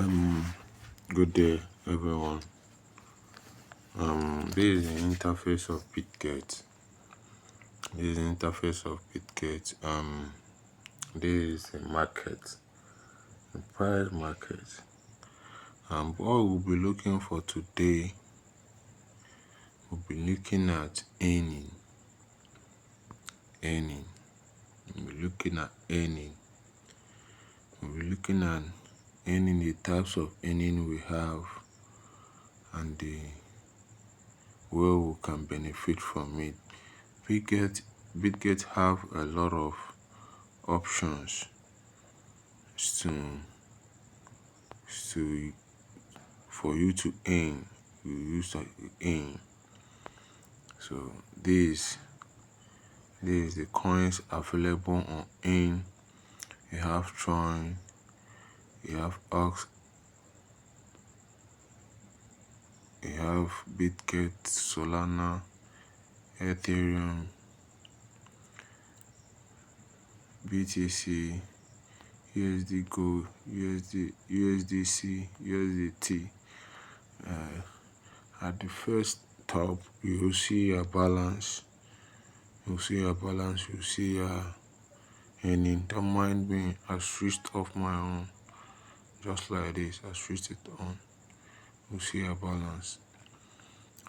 Good day, everyone. This is the interface of bitget. This is the market, the price market. What we'll be looking for today, we'll be looking at earning. We'll be looking at earning, the types of earning we have, and the way we can benefit from it. Bitget have a lot of options for you to earn. You use to earn. So this is the coins available on earn. You have Tron, you have Ox, you have bitget, Solana, Ethereum, BTC, USD Gold, USDC, USDT. At the first top, you will see your balance. You'll see your earning. Don't mind me, I switched off my own. Just like this, I switched it on. You'll see your balance.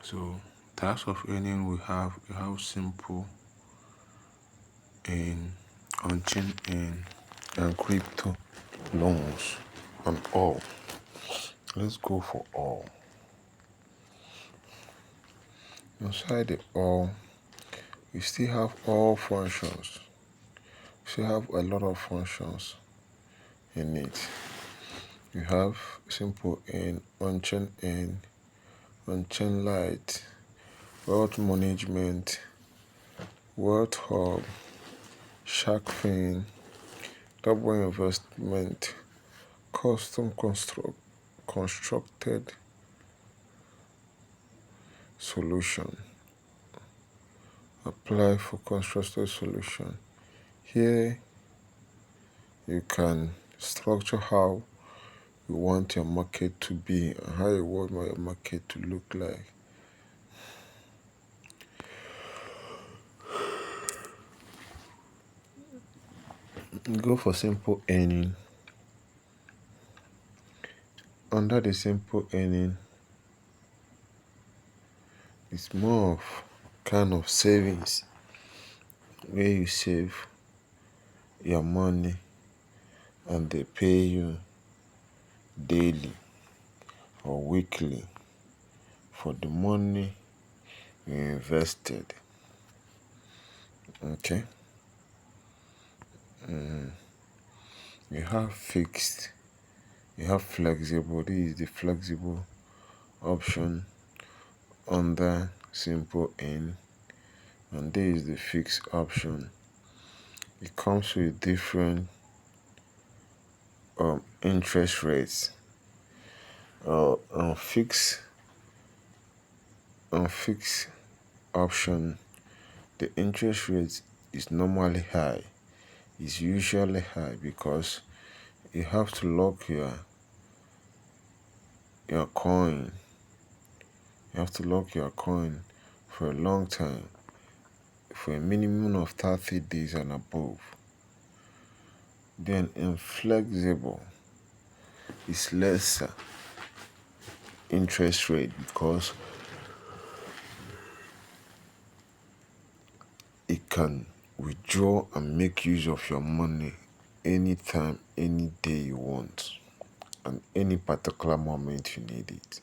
So types of earning we have simple earn, on-chain earn, and crypto loans, and all. Let's go for all. Inside the all, we still have all functions. We still have a lot of functions in it. You have simple earn, on-chain earn, on-chain light, wealth management, wealth hub, shark fin, double investment, custom constructed solution. Apply for constructed solution. Here you can structure how you want your market to be and how you want your market to look like. Go for simple earning. Under the simple earning, it's more of kind of savings where you save your money and they pay you daily or weekly for the money you invested. Okay. You have fixed, you have flexible. This is the flexible option under simple earn, and this is the fixed option. It comes with different interest rates. On fixed option, the interest rate is normally high. It's usually high because you have to lock your coin. You have to lock your coin for a long time, for a minimum of 30 days and above. Then inflexible is lesser interest rate because it can withdraw and make use of your money anytime, any day you want, and any particular moment you need it.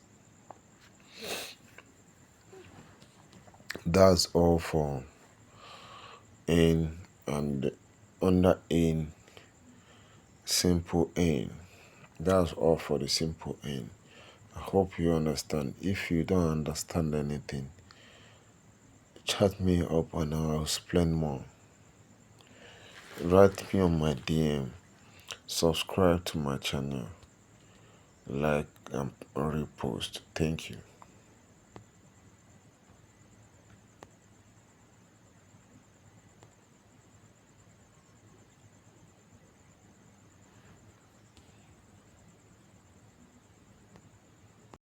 That's all for earn and under earn, simple earn. That's all for the simple earn. I hope you understand. If you don't understand anything, chat me up and I'll explain more. Write me on my DM. Subscribe to my channel. Like and repost. Thank you.